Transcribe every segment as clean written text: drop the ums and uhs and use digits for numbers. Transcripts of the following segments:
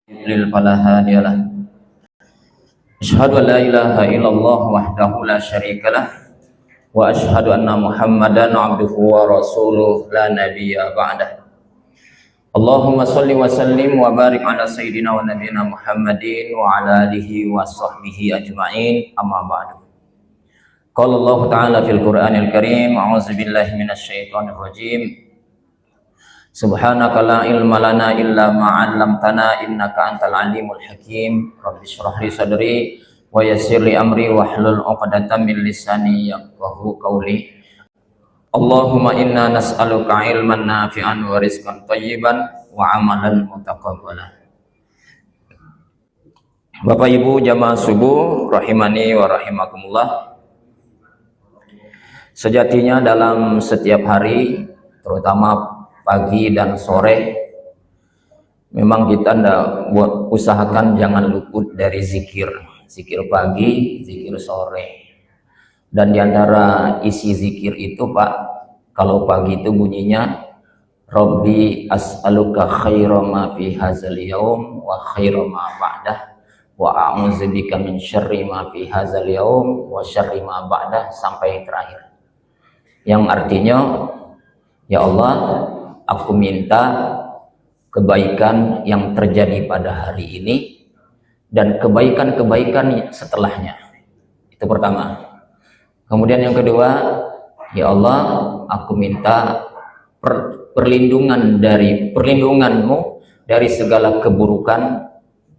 يضلل فلا هادي له. أشهد أن لا إله إلا الله وحده لا شريك له وأشهد أن محمدا عبده ورسوله لا نبي بعده. اللهم صل وسلم وبارك على سيدنا ونبينا محمد وعلى آله وصحبه أجمعين. أما بعد. قال الله تعالى في القرآن الكريم: أعوذ بالله من الشيطان الرجيم. Subhanaka la ilma lana illa ma 'allamtana innaka antal alimul hakim. Rabbi shrah li sadri wa yassir li amri wahlul 'uqdatam min lisani yafqahu qawli. Allahumma inna nas'aluka ilman nafi'an wa rizqan thayyiban wa amalan mutaqabbalan. Bapak Ibu jamaah subuh rahimani wa rahimakumullah. Sejatinya dalam setiap hari, terutama pagi dan sore, memang kita usahakan jangan luput dari zikir pagi, zikir sore. Dan diantara isi zikir itu Pak, kalau pagi itu bunyinya Rabbi as'aluka khaira ma fi hadzal yaum wa khaira ma ba'dah wa a'udzubika min syarri ma fi hadzal yaum wa syarri ma ba'dah, sampai terakhir, yang artinya, ya Allah, aku minta kebaikan yang terjadi pada hari ini dan kebaikan-kebaikan setelahnya. Itu pertama. Kemudian yang kedua, ya Allah, aku minta perlindunganmu dari segala keburukan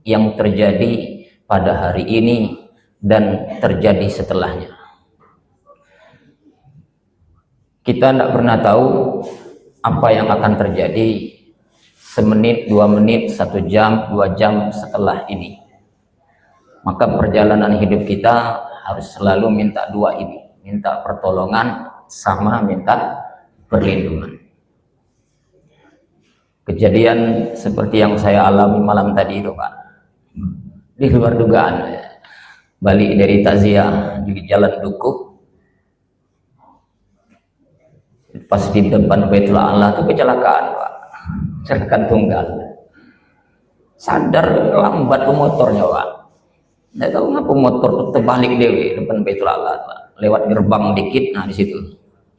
yang terjadi pada hari ini dan terjadi setelahnya. Kita tidak pernah tahu apa yang akan terjadi semenit, 2 menit, 1 jam, 2 jam setelah ini. Maka perjalanan hidup kita harus selalu minta dua ini, minta pertolongan sama minta perlindungan. Kejadian seperti yang saya alami malam tadi itu Pak, di luar dugaan, balik dari takziah di Jalan Dukuh, pas di depan Baitul Allah itu kecelakaan Pak, kecelakaan tunggal. Sadar lambat pemotornya Pak, nggak tahu ngapa motor terbalik dewe depan Baitul Allah Pak, lewat gerbang dikit, nah di situ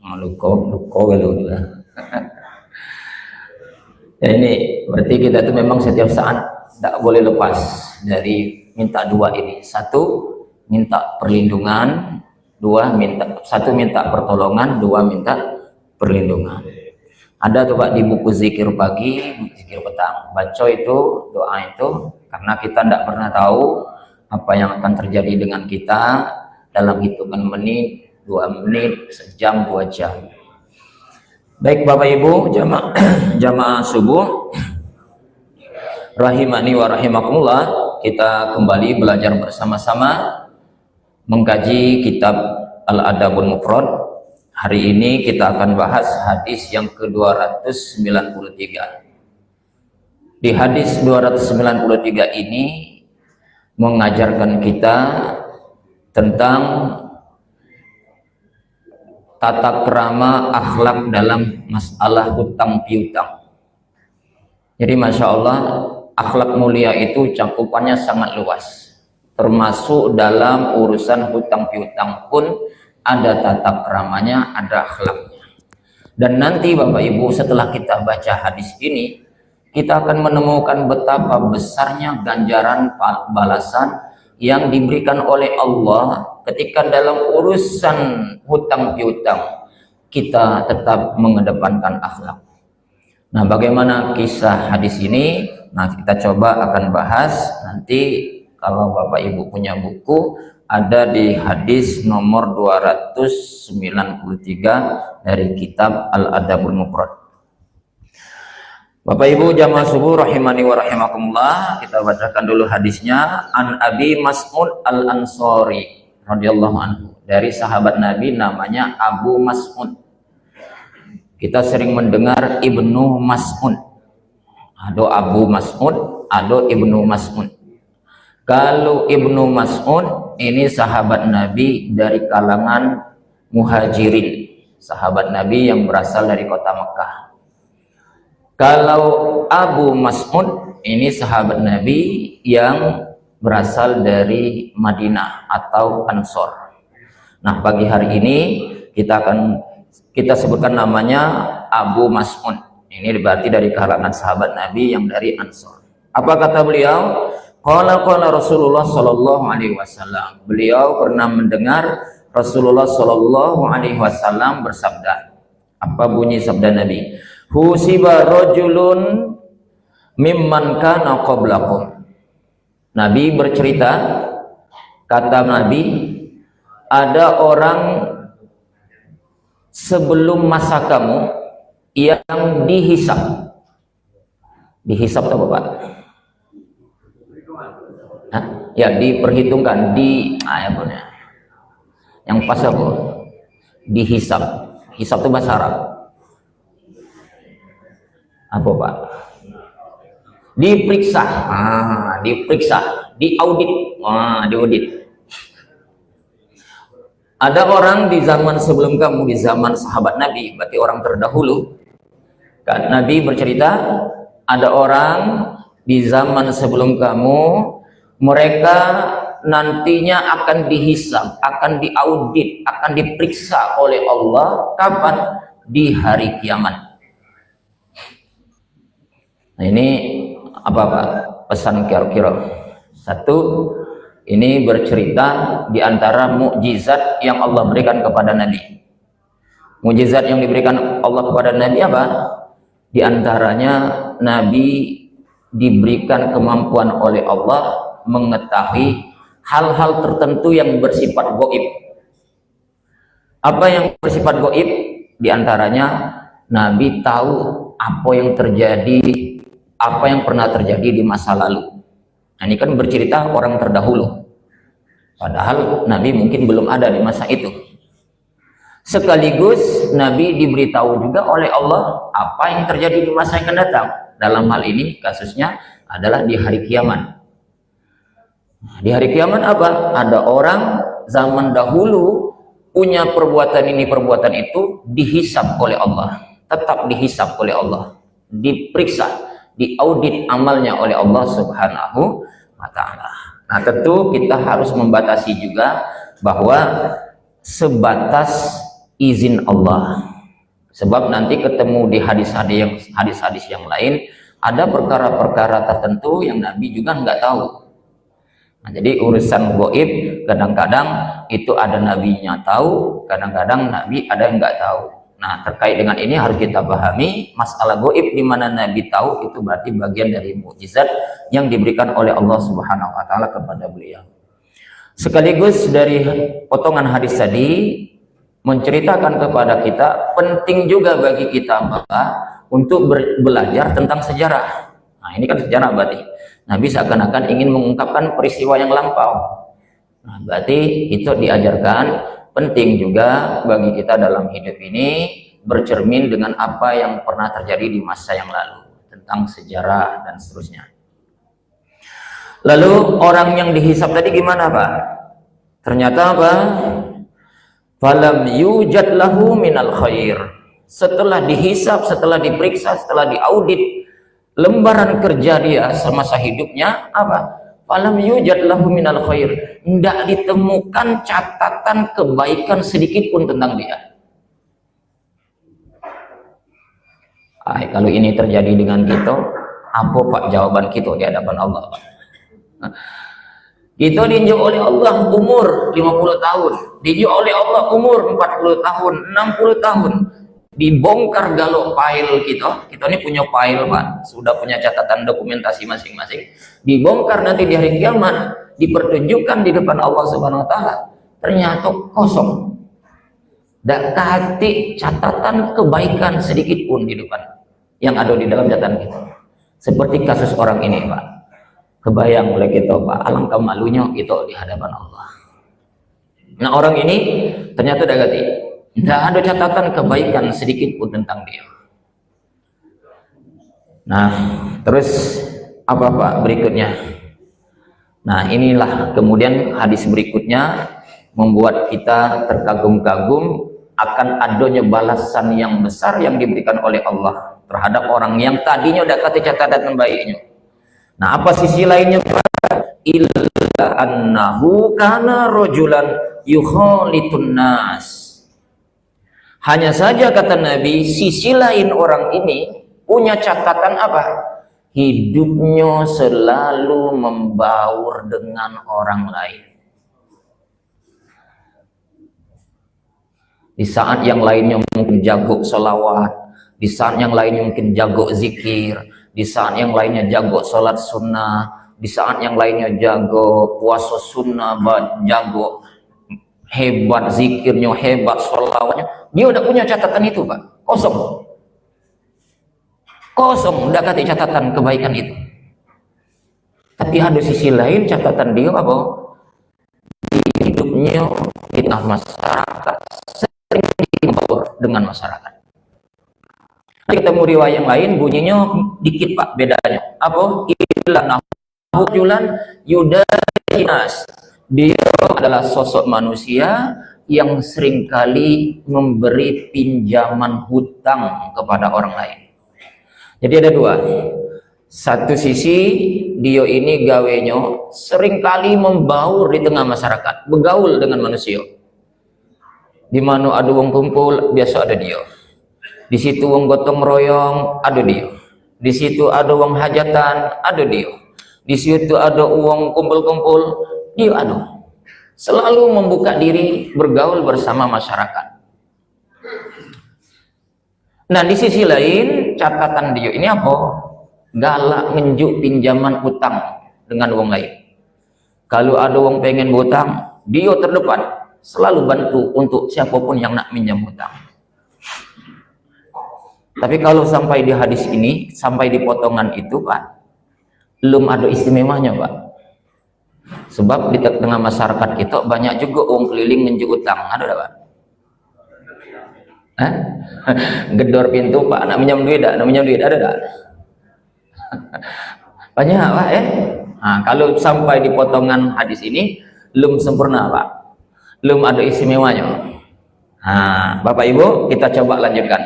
luko gitu. Ya ini berarti kita itu memang setiap saat tidak boleh lepas dari minta dua ini. Satu, minta perlindungan. Satu minta pertolongan, dua minta perlindungan. Ada tuh Pak di buku zikir pagi, zikir petang, baca itu, doa itu, karena kita tidak pernah tahu apa yang akan terjadi dengan kita dalam hitungan menit, 2 menit, sejam, 2 jam. Baik Bapak Ibu jamaah subuh rahimani wa rahimakumullah, kita kembali belajar bersama-sama mengkaji kitab Al-Adabul Mufrad. Hari ini kita akan bahas hadis yang ke-293. Di hadis 293 ini mengajarkan kita tentang tata krama akhlak dalam masalah hutang piutang. Jadi Masya Allah, akhlak mulia itu cakupannya sangat luas, termasuk dalam urusan hutang piutang pun ada tata keramanya, ada akhlaknya. Dan nanti Bapak Ibu setelah kita baca hadis ini, kita akan menemukan betapa besarnya ganjaran balasan yang diberikan oleh Allah ketika dalam urusan hutang piutang kita tetap mengedepankan akhlak. Nah, bagaimana kisah hadis ini? Nah, kita coba akan bahas nanti. Kalau Bapak Ibu punya buku, ada di hadis nomor 293 dari kitab Al-Adabul Mufrad. Bapak Ibu jamaah subuh rahimani wa rahimakumullah, kita bacakan dulu hadisnya. An Abi Mas'ud Al-Ansari radhiyallahu anhu, dari sahabat Nabi namanya Abu Mas'ud. Kita sering mendengar Ibnu Mas'ud. Ada Abu Mas'ud, ada Ibnu Mas'ud. Kalau Ibnu Mas'ud ini sahabat Nabi dari kalangan Muhajirin, sahabat Nabi yang berasal dari kota Mekah. Kalau Abu Mas'ud ini sahabat Nabi yang berasal dari Madinah atau Ansor. Nah, pagi hari ini kita sebutkan namanya Abu Mas'ud. Ini berarti dari kalangan sahabat Nabi yang dari Ansor. Apa kata beliau? Qala Rasulullah sallallahu alaihi wasallam. Beliau pernah mendengar Rasulullah sallallahu alaihi wasallam bersabda. Apa bunyi sabda Nabi? Husiba rajulun mimman kana qablakum. Nabi bercerita, kata Nabi, ada orang sebelum masa kamu yang dihisab. Dihisab apa, Pak? Hah? Ya, diperhitungkan ya punya. Yang pas apa? Dihisab. Hisab itu bahasa Arab. Apa, Pak? Diperiksa. Diperiksa, diaudit. Diaudit. Ada orang di zaman sebelum kamu, di zaman sahabat Nabi, berarti orang terdahulu. Kan Nabi bercerita, ada orang di zaman sebelum kamu, mereka nantinya akan dihisab, akan diaudit, akan diperiksa oleh Allah. Kapan? Di hari kiamat. Nah, ini apa, Pak? Pesan kira-kira. Satu, ini bercerita di antara mukjizat yang Allah berikan kepada Nabi. Mukjizat yang diberikan Allah kepada Nabi apa? Di antaranya Nabi diberikan kemampuan oleh Allah mengetahui hal-hal tertentu yang bersifat gaib. Apa yang bersifat gaib? Di antaranya Nabi tahu apa yang terjadi, apa yang pernah terjadi di masa lalu. Nah, ini kan bercerita orang terdahulu. Padahal Nabi mungkin belum ada di masa itu. Sekaligus Nabi diberitahu juga oleh Allah apa yang terjadi di masa yang akan datang. Dalam hal ini kasusnya adalah di hari kiamat. Di hari kiamat apa? Ada orang zaman dahulu punya perbuatan ini, perbuatan itu, dihisab oleh Allah. Tetap dihisab oleh Allah. Diperiksa, diaudit amalnya oleh Allah Subhanahu wa ta'ala. Nah, tentu kita harus membatasi juga bahwa sebatas izin Allah. Sebab nanti ketemu di hadis-hadis yang lain, ada perkara-perkara tertentu yang Nabi juga nggak tahu. Nah, jadi urusan gaib kadang-kadang itu ada nabinya tahu, kadang-kadang Nabi ada yang nggak tahu. Nah, terkait dengan ini harus kita pahami masalah gaib di mana Nabi tahu itu berarti bagian dari mukjizat yang diberikan oleh Allah Subhanahu wa taala kepada beliau. Sekaligus dari potongan hadis tadi menceritakan kepada kita penting juga bagi kita Bapak untuk belajar tentang sejarah. Nah, ini kan sejarah berarti Nabi seakan-akan ingin mengungkapkan peristiwa yang lampau. Nah, berarti itu diajarkan penting juga bagi kita dalam hidup ini bercermin dengan apa yang pernah terjadi di masa yang lalu tentang sejarah dan seterusnya. Lalu orang yang dihisab tadi gimana, Pak? Ternyata apa? Falam yujad lahu minal khair. Setelah dihisab, setelah diperiksa, setelah diaudit lembaran kerja dia semasa hidupnya apa? Falam yujad lahu minal khair. Tidak ditemukan catatan kebaikan sedikit pun tentang dia. Kalau ini terjadi dengan kita, apa Pak jawaban kita di hadapan Allah, Pak? Kita diinjak oleh Allah umur 50 tahun, diinjak oleh Allah umur 40 tahun, 60 tahun. Dibongkar galuk file kita ini punya file, Pak, sudah punya catatan dokumentasi masing-masing. Dibongkar nanti di hari kiamat, dipertunjukkan di depan Allah Subhanahu wa taala, ternyata kosong. Dan kati catatan kebaikan sedikit pun di depan yang ada di dalam catatan kita. Seperti kasus orang ini, Pak. Kebayang oleh kita, Pak, alangkah malunya kita di hadapan Allah. Nah, orang ini ternyata dagati, tidak ada catatan kebaikan sedikit pun tentang dia. Nah, terus apa, Pak, berikutnya? Nah, inilah kemudian hadis berikutnya membuat kita terkagum-kagum akan adanya balasan yang besar yang diberikan oleh Allah terhadap orang yang tadinya udah kata catatan baiknya. Nah, apa sisi lainnya Pak? Illa annahu kana rajulan yukhalitun nas. Hanya saja kata Nabi, sisi lain orang ini punya catatan apa? Hidupnya selalu membaur dengan orang lain. Di saat yang lainnya mungkin jago sholawat, di saat yang lainnya mungkin jago zikir, di saat yang lainnya jago sholat sunnah, di saat yang lainnya jago puasa sunnah, jago hebat zikirnya, hebat sholawatnya, dia udah punya catatan itu Pak, kosong udah kasih catatan kebaikan itu. Tapi ada sisi lain catatan dia apa? Di hidupnya kita masyarakat sering dibaur dengan masyarakat. Ketemu riwayat yang lain bunyinya dikit Pak, bedanya apa? Illa nahujulan yudainas. Dia adalah sosok manusia yang seringkali memberi pinjaman hutang kepada orang lain. Jadi ada dua. Satu sisi dia ini gawenya seringkali membaur di tengah masyarakat, bergaul dengan manusia. Di mana ada wong kumpul, biasa ada dia. Di situ wong gotong royong, ada dia. Di situ ada wong hajatan, ada dia. Di situ ada uang kumpul-kumpul, dia ada. Selalu membuka diri bergaul bersama masyarakat. Nah, di sisi lain catatan dia ini apa? Galak ngenjuk pinjaman utang dengan wong lain. Kalau ada wong pengen berutang, dia terdepan, selalu bantu untuk siapapun yang nak minjam utang. Tapi kalau sampai di hadis ini, sampai di potongan itu Pak, belum ada istimewanya Pak. Sebab di tengah masyarakat kita banyak juga orang keliling ngenjuk utang, ada tak Pak? Gedor pintu Pak, nak minjam duit tak? Nak minjam duit ada tak? Banyak Pak Nah, kalau sampai di potongan hadis ini belum sempurna Pak, belum ada istimewanya. Nah, Bapak Ibu, kita coba lanjutkan.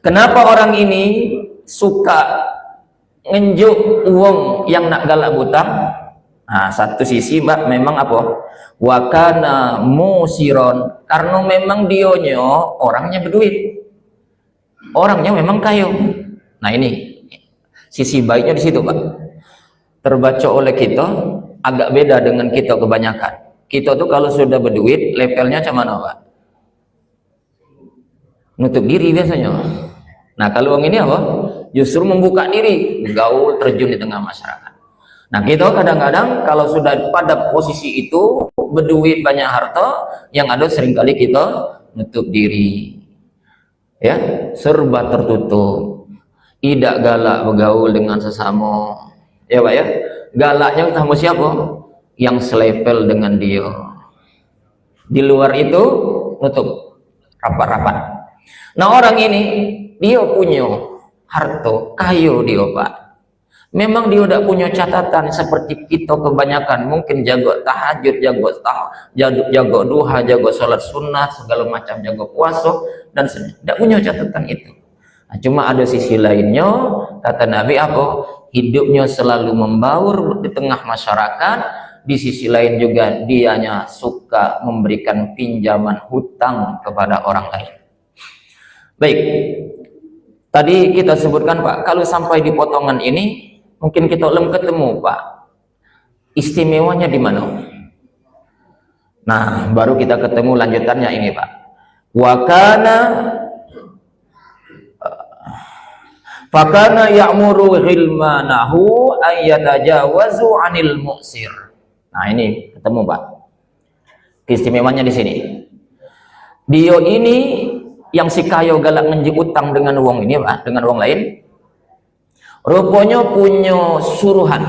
Kenapa orang ini suka ngenjuk uang yang nak galak utang? Nah, satu sisi Mbak memang apa? Wakana musiron, karena memang dionyo orangnya berduit, orangnya memang kaya. Nah, ini sisi baiknya di situ Pak. Terbaca oleh kita agak beda dengan kita kebanyakan. Kita tuh kalau sudah berduit levelnya macam mana Pak? Nutup diri biasanya. Nah, kalau orang ini apa? Justru membuka diri, gaul, terjun di tengah masyarakat. Nah, kita kadang-kadang kalau sudah pada posisi itu, berduit, banyak harta, yang ada seringkali kita nutup diri. Ya, serba tertutup. Tidak galak bergaul dengan sesama. Ya Pak ya, galaknya sama siapa? Yang selevel dengan dia. Di luar itu, nutup rapat-rapat. Nah, orang ini, dia punya harta, kaya dia Pak. Memang dia tidak punya catatan seperti kita kebanyakan, mungkin jago tahajud, jago duha, jago sholat sunnah, segala macam, jago puasa, dan tidak punya catatan itu. Nah, cuma ada sisi lainnya, kata Nabi apa? Hidupnya selalu membaur di tengah masyarakat. Di sisi lain juga dianya suka memberikan pinjaman hutang kepada orang lain. Baik, tadi kita sebutkan Pak, kalau sampai di potongan ini mungkin kita belum ketemu Pak, istimewanya di mana? Nah, baru kita ketemu lanjutannya ini Pak. Fakana ya'muru ghilmanahu ayyatajawazu 'anil mu'sir. Nah, ini ketemu Pak. Istimewanya di sini. Dia ini yang si kayo galak ngenjuk utang dengan uang ini Pak, dengan uang lain. Rupanya punya suruhan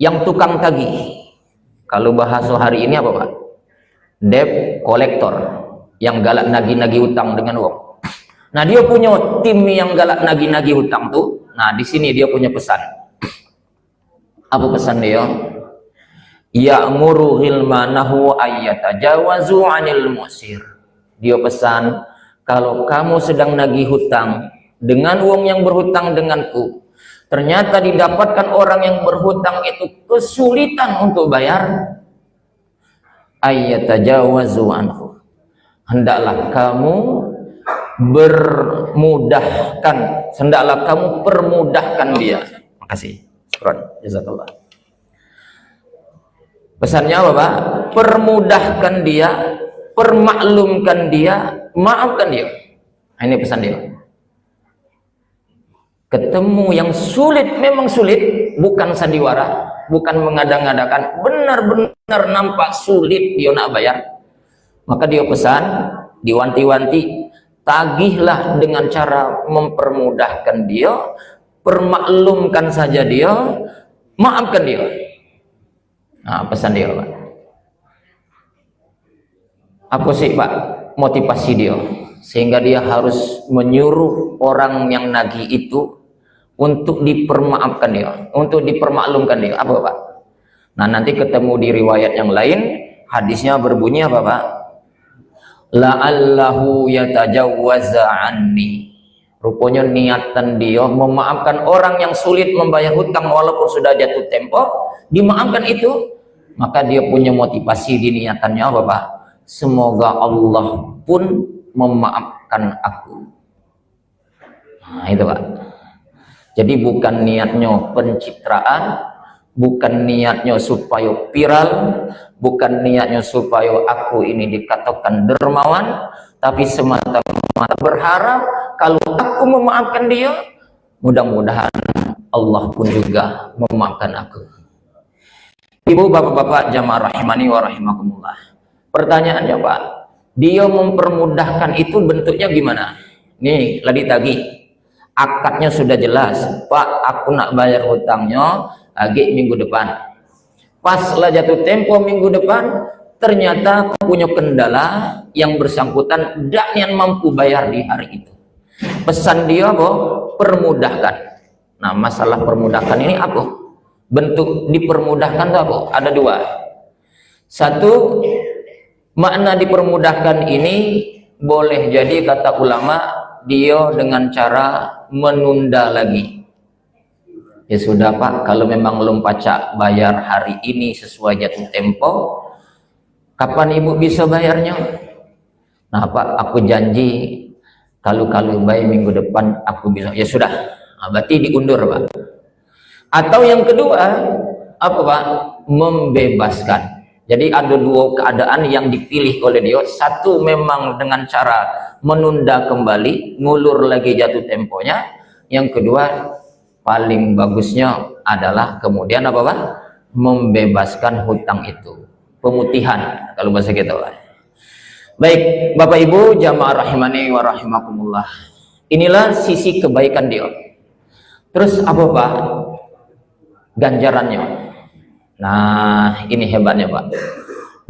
yang tukang tagih. Kalau bahasa hari ini apa Pak? Debt collector, yang galak nagih-nagih utang dengan uang. Nah, dia punya tim yang galak nagih-nagih utang tuh. Nah, di sini dia punya pesan. Apa pesan dia? Ya'muru ghilmanahu ayyatajawazu 'anil mu'sir. Dia pesan, kalau kamu sedang nagih hutang dengan uang yang berhutang denganku, ternyata didapatkan orang yang berhutang itu kesulitan untuk bayar, ayyatajawazu anhu, hendaklah kamu bermudahkan, hendaklah kamu permudahkan dia. Makasih. Syukran. Jazakallah. Pesannya apa, Pak? Permudahkan dia, permaklumkan dia, maafkan dia. Nah, ini pesan dia. Ketemu yang sulit, memang sulit, bukan sandiwara, bukan mengada-ngadakan, benar-benar nampak sulit dia nak bayar. Maka dia pesan, diwanti-wanti, tagihlah dengan cara mempermudahkan dia, permaklumkan saja dia, maafkan dia. Nah, pesan dia, Pak. Apa sih, Pak, motivasi dia sehingga dia harus menyuruh orang yang nagih itu untuk dipermaafkan dia, untuk dipermaklumkan dia? Apa, Pak? Nah, nanti ketemu di riwayat yang lain, hadisnya berbunyi apa, Pak? La'allahu yatajawwaza anni. Rupanya niatan dia memaafkan orang yang sulit membayar hutang walaupun sudah jatuh tempo, dimaafkan itu, maka dia punya motivasi di niatannya apa, Pak? Semoga Allah pun memaafkan aku. Nah, itu, Pak. Jadi bukan niatnya pencitraan, bukan niatnya supaya viral, bukan niatnya supaya aku ini dikatakan dermawan, tapi semata-mata berharap kalau aku memaafkan dia, mudah-mudahan Allah pun juga memaafkan aku. Ibu, bapak-bapak, jamaah rahimani wa rahimakumullah. Pertanyaannya, Pak, dia mempermudahkan itu bentuknya gimana? Nih, lagi tagih, akadnya sudah jelas, Pak, aku nak bayar hutangnya lagi minggu depan. Pas lah jatuh tempo minggu depan, ternyata punya kendala yang bersangkutan tidak yang mampu bayar di hari itu. Pesan dia apa? Permudahkan. Nah, masalah permudahkan ini apa? Bentuk dipermudahkan itu apa? Ada dua. Satu, makna dipermudahkan ini boleh jadi kata ulama dia dengan cara menunda lagi. Ya sudah, Pak, kalau memang belum pacak bayar hari ini sesuai jatuh tempo, kapan ibu bisa bayarnya? Nah, Pak, aku janji kalau bayar minggu depan aku bisa. Ya sudah, nah, berarti diundur, Pak. Atau yang kedua, apa, Pak? Membebaskan. Jadi ada dua keadaan yang dipilih oleh dia. Satu memang dengan cara menunda kembali, ngulur lagi jatuh temponya. Yang kedua, paling bagusnya adalah kemudian apa, Pak? Membebaskan hutang itu. Pemutihan kalau bahasa kita, Pak. Baik, Bapak Ibu jamaah rahimani wa rahimakumullah. Inilah sisi kebaikan dia. Terus apa, Pak? Ganjarannya. Nah, ini hebatnya, Pak.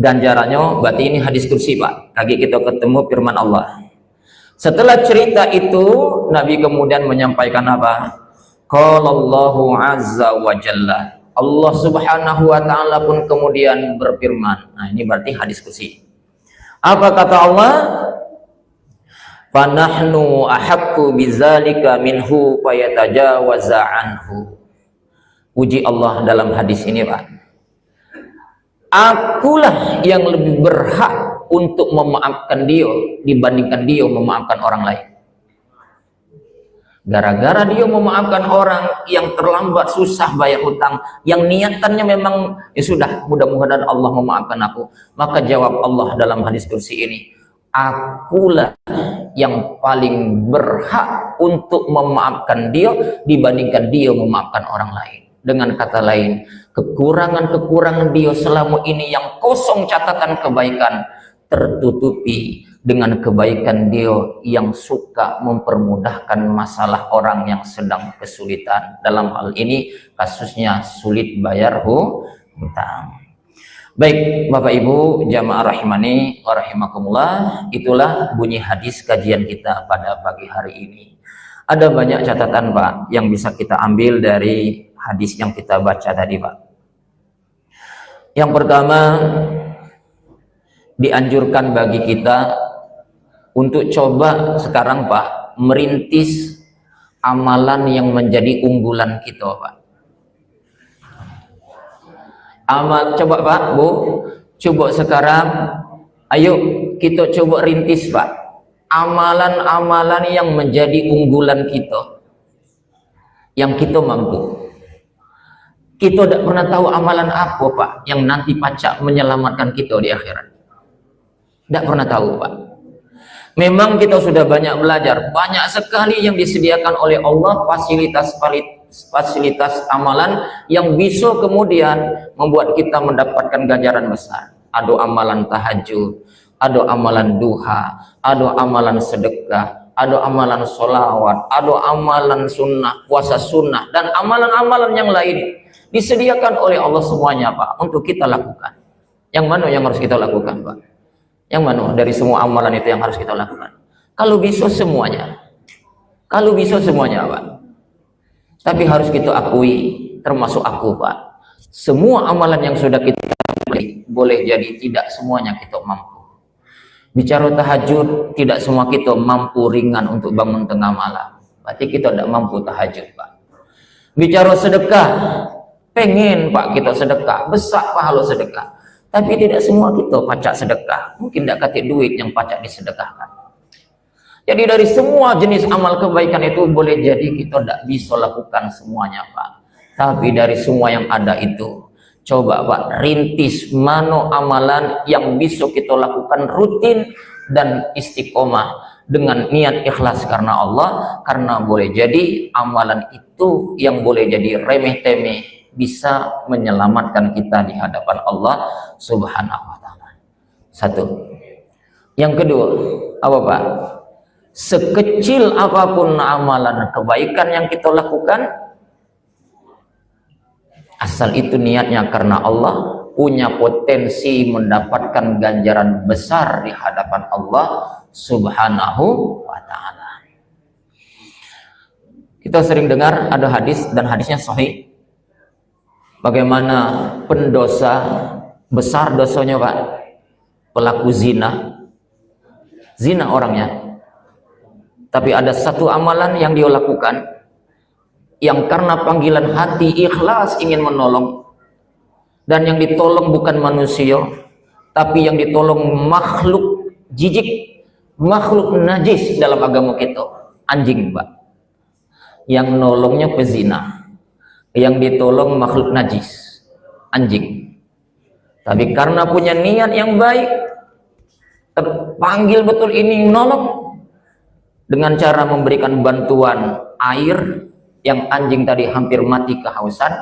Ganjarannya berarti ini hadis kursi, Pak. Lagi kita ketemu firman Allah. Setelah cerita itu, Nabi kemudian menyampaikan apa? Qalallahu azza wa jalla. Allah subhanahu wa ta'ala pun kemudian berfirman. Nah, ini berarti hadis kursi. Apa kata Allah? Fanahnu ahaqqu bizalika minhu fayatajawaza anhu. Puji Allah dalam hadis ini, Pak. Akulah yang lebih berhak untuk memaafkan dia dibandingkan dia memaafkan orang lain. Gara-gara dia memaafkan orang yang terlambat susah bayar hutang, yang niatannya memang ya sudah, mudah-mudahan Allah memaafkan aku, maka jawab Allah dalam hadis kursi ini, akulah yang paling berhak untuk memaafkan dia dibandingkan dia memaafkan orang lain. Dengan kata lain, kekurangan-kekurangan dia selama ini yang kosong catatan kebaikan tertutupi dengan kebaikan dia yang suka mempermudahkan masalah orang yang sedang kesulitan. Dalam hal ini kasusnya sulit bayar hutang. Baik, Bapak Ibu jamaah rahimani wa rahimakumullah, itulah bunyi hadis kajian kita pada pagi hari ini. Ada banyak catatan, Pak, yang bisa kita ambil dari hadis yang kita baca tadi, Pak. Yang pertama, dianjurkan bagi kita untuk coba sekarang, Pak, merintis amalan yang menjadi unggulan kita, Pak. Coba Pak, Bu, coba sekarang, ayo kita coba rintis Pak, amalan-amalan yang menjadi unggulan kita, yang kita mampu. Kita tidak pernah tahu amalan apa Pak yang nanti pacak menyelamatkan kita di akhirat. Tidak pernah tahu Pak. Memang kita sudah banyak belajar, banyak sekali yang disediakan oleh Allah fasilitas amalan yang bisa kemudian membuat kita mendapatkan ganjaran besar. Ada amalan tahajud, ada amalan duha, ada amalan sedekah, ada amalan sholawat, ada amalan sunnah, puasa sunnah, dan amalan-amalan yang lain disediakan oleh Allah semuanya Pak untuk kita lakukan. Yang mana yang harus kita lakukan Pak? Yang mana dari semua amalan itu yang harus kita lakukan? Kalau bisa semuanya, Pak. Tapi harus kita akui, termasuk aku Pak, semua amalan yang sudah kita boleh jadi tidak semuanya kita mampu. Bicara tahajud, tidak semua kita mampu ringan untuk bangun tengah malam. Berarti kita tidak mampu tahajud Pak. Bicara sedekah, pengen Pak kita sedekah, besar pahala sedekah. Tapi tidak semua kita pacak sedekah. Mungkin tidak katik duit yang pacak disedekahkan. Jadi dari semua jenis amal kebaikan itu boleh jadi kita tidak bisa lakukan semuanya Pak. Tapi dari semua yang ada itu, coba Pak, rintis mana amalan yang bisa kita lakukan rutin dan istiqomah dengan niat ikhlas karena Allah. Karena boleh jadi amalan itu yang boleh jadi remeh-temeh bisa menyelamatkan kita di hadapan Allah Subhanahu wa ta'ala. Satu. Yang kedua, apa Pak? Sekecil apapun amalan kebaikan yang kita lakukan, asal itu niatnya karena Allah, punya potensi mendapatkan ganjaran besar di hadapan Allah Subhanahu wa ta'ala. Kita sering dengar ada hadis, dan hadisnya sahih, bagaimana pendosa besar dosanya Pak, pelaku zina orangnya, tapi ada satu amalan yang dia lakukan yang karena panggilan hati ikhlas ingin menolong, dan yang ditolong bukan manusia tapi yang ditolong makhluk jijik, makhluk najis dalam agama kita, anjing Pak. Yang nolongnya pezina, yang ditolong makhluk najis, anjing. Tapi karena punya niat yang baik, terpanggil betul ini menolong, dengan cara memberikan bantuan air yang anjing tadi hampir mati kehausan.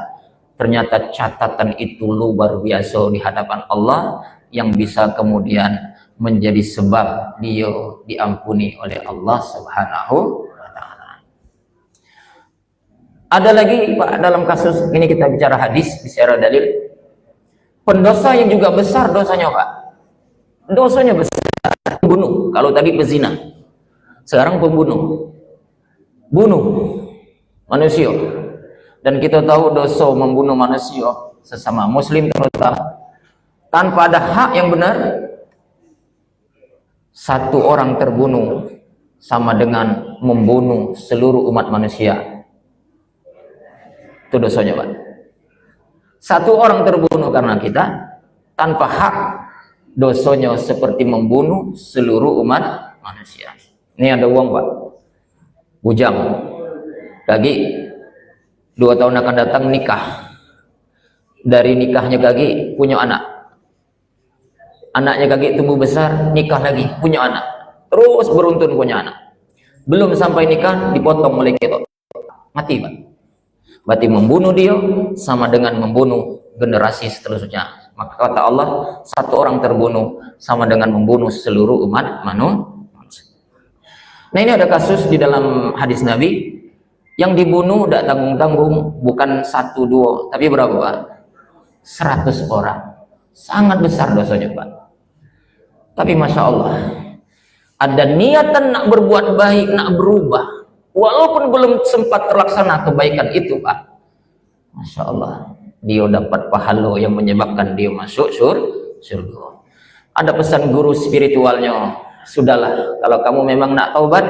Ternyata catatan itu luar biasa di hadapan Allah, yang bisa kemudian menjadi sebab dia diampuni oleh Allah Subhanahu. Ada lagi Pak, dalam kasus ini kita bicara hadis, bicara dalil, pendosa yang juga besar dosanya Pak, dosanya besar, pembunuh. Kalau tadi pezina, sekarang pembunuh, bunuh manusia. Dan kita tahu dosa membunuh manusia, sesama muslim terutama, tanpa ada hak yang benar, satu orang terbunuh sama dengan membunuh seluruh umat manusia. Itu dosanya Pak. Satu orang terbunuh karena kita tanpa hak, dosanya seperti membunuh seluruh umat manusia. Ini ada uang Pak, bujang Gagi 2 tahun akan datang nikah, dari nikahnya Gagi punya anak, anaknya Gagi tumbuh besar, nikah lagi punya anak, terus beruntun punya anak, belum sampai nikah dipotong oleh kita, mati Pak. Berarti membunuh dia sama dengan membunuh generasi seterusnya. Maka kata Allah, satu orang terbunuh sama dengan membunuh seluruh umat manusia. Nah, ini ada kasus di dalam hadis Nabi, yang dibunuh tidak tanggung-tanggung, bukan 1, 2, tapi berapa Pak? 100 orang. Sangat besar dosanya Pak. Tapi Masya Allah, ada niatan nak berbuat baik, nak berubah, walaupun belum sempat terlaksana kebaikan itu Pak, Masya Allah, dia dapat pahala yang menyebabkan dia masuk surga. Ada pesan guru spiritualnya, sudahlah, kalau kamu memang nak taubat,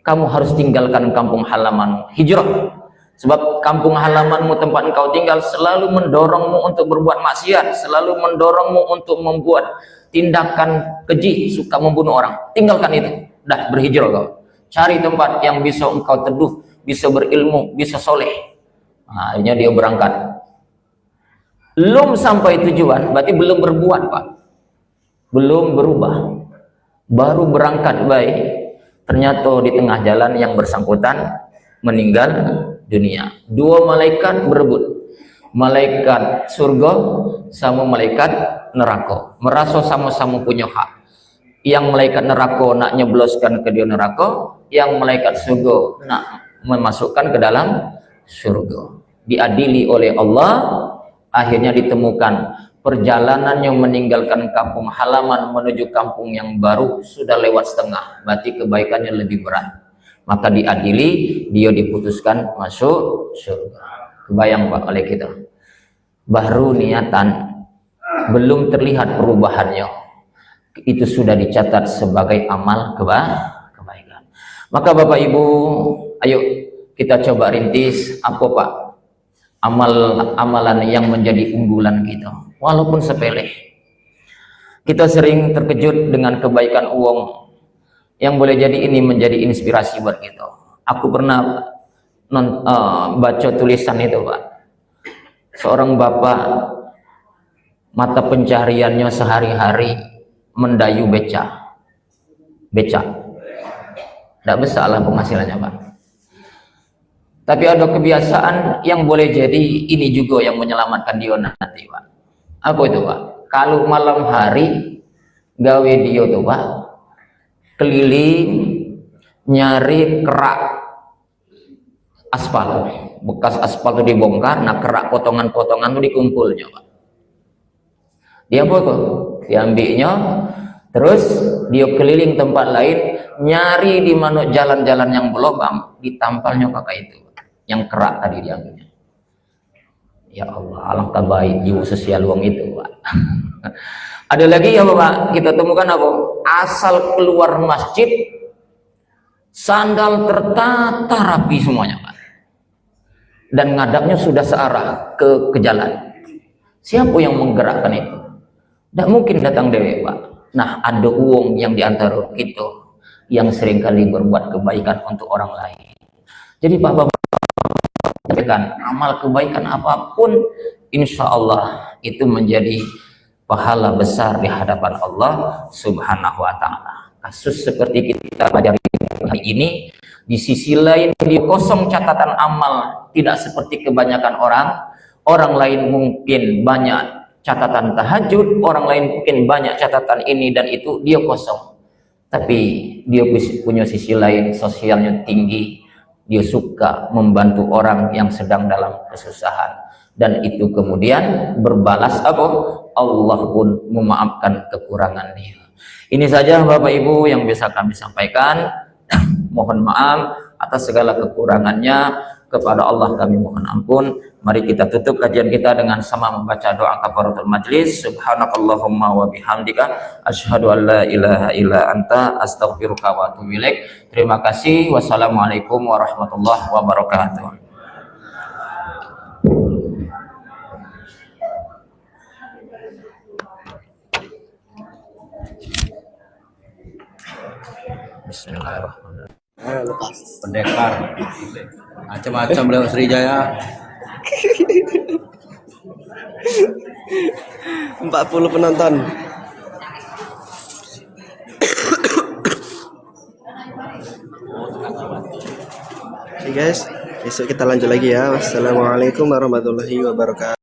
kamu harus tinggalkan kampung halamanmu, hijrah. Sebab kampung halamanmu, tempat engkau tinggal, selalu mendorongmu untuk berbuat maksiat, selalu mendorongmu untuk membuat tindakan keji, suka membunuh orang. Tinggalkan itu, dah berhijrah kau. Cari tempat yang bisa engkau teduh, bisa berilmu, bisa soleh. Nah, akhirnya dia berangkat. Belum sampai tujuan, berarti belum berbuat, Pak. Belum berubah. Baru berangkat baik, ternyata di tengah jalan yang bersangkutan meninggal dunia. Dua malaikat berebut, malaikat surga sama malaikat neraka, merasa sama-sama punya hak. Yang malaikat neraka nak nyebloskan ke dia neraka, yang malaikat surga nak memasukkan ke dalam surga. Diadili oleh Allah, akhirnya ditemukan perjalanannya meninggalkan kampung halaman menuju kampung yang baru sudah lewat setengah, berarti kebaikannya lebih berat. Maka diadili, dia diputuskan masuk surga. Kebayang Pak oleh kita, baru niatan, belum terlihat perubahannya, itu sudah dicatat sebagai amal kebaikan. Maka Bapak Ibu, ayo kita coba rintis apa Pak amalan yang menjadi unggulan kita, walaupun sepele. Kita sering terkejut dengan kebaikan uang yang boleh jadi ini menjadi inspirasi buat kita. Aku pernah baca tulisan itu Pak, seorang bapak mata pencahariannya sehari-hari mendayu beca, tidak besar lah penghasilannya Pak, tapi ada kebiasaan yang boleh jadi ini juga yang menyelamatkan dia nanti Pak. Apa itu Pak? Kalau malam hari gawe dia tuh Pak, keliling nyari kerak aspal, bekas aspal itu dibongkar, nah kerak potongan-potongan itu dikumpulnya Pak. Dia apa tuh? Diambilnya, terus dia keliling tempat lain, nyari di mana jalan-jalan yang berlubang, ditampalnya kakak itu, yang kerak tadi diambilnya. Ya Allah, alangkah baik jiwa sosial uang itu Pak. Ada lagi ya Bapak, kita temukan apa? Asal keluar masjid, sandal tertata rapi semuanya Pak, dan ngadapnya sudah searah ke jalan. Siapa yang menggerakkan itu? Tidak mungkin datang dewe Pak. Nah, ada uang yang diantara kita yang seringkali berbuat kebaikan untuk orang lain. Jadi Pak Bapak, amal kebaikan apapun, insya Allah itu menjadi pahala besar di hadapan Allah Subhanahu wa Ta'ala. Kasus seperti kita pelajari hari ini, di sisi lain dia kosong catatan amal, tidak seperti kebanyakan orang. Orang lain mungkin banyak catatan tahajud, orang lain mungkin banyak catatan ini dan itu, dia kosong. Tapi dia punya sisi lain, sosialnya tinggi, dia suka membantu orang yang sedang dalam kesusahan, dan itu kemudian berbalas apa? Allah pun memaafkan kekurangan dia. Ini saja Bapak Ibu yang bisa kami sampaikan. Mohon maaf atas segala kekurangannya, kepada Allah kami mohon ampun. Mari kita tutup kajian kita dengan sama membaca doa kafaratul majlis. Subhanakallahumma wa bihamdika asyhadu an la ilaha illa anta astaghfiruka wa atubu ilaik. Terima kasih. Wassalamualaikum warahmatullahi wabarakatuh. Bismillahirrahmanirrahim. Pendekar macam-macam lewat Sriwijaya. 40 penonton. Oke guys, besok kita lanjut lagi ya. Wassalamualaikum warahmatullahi wabarakatuh.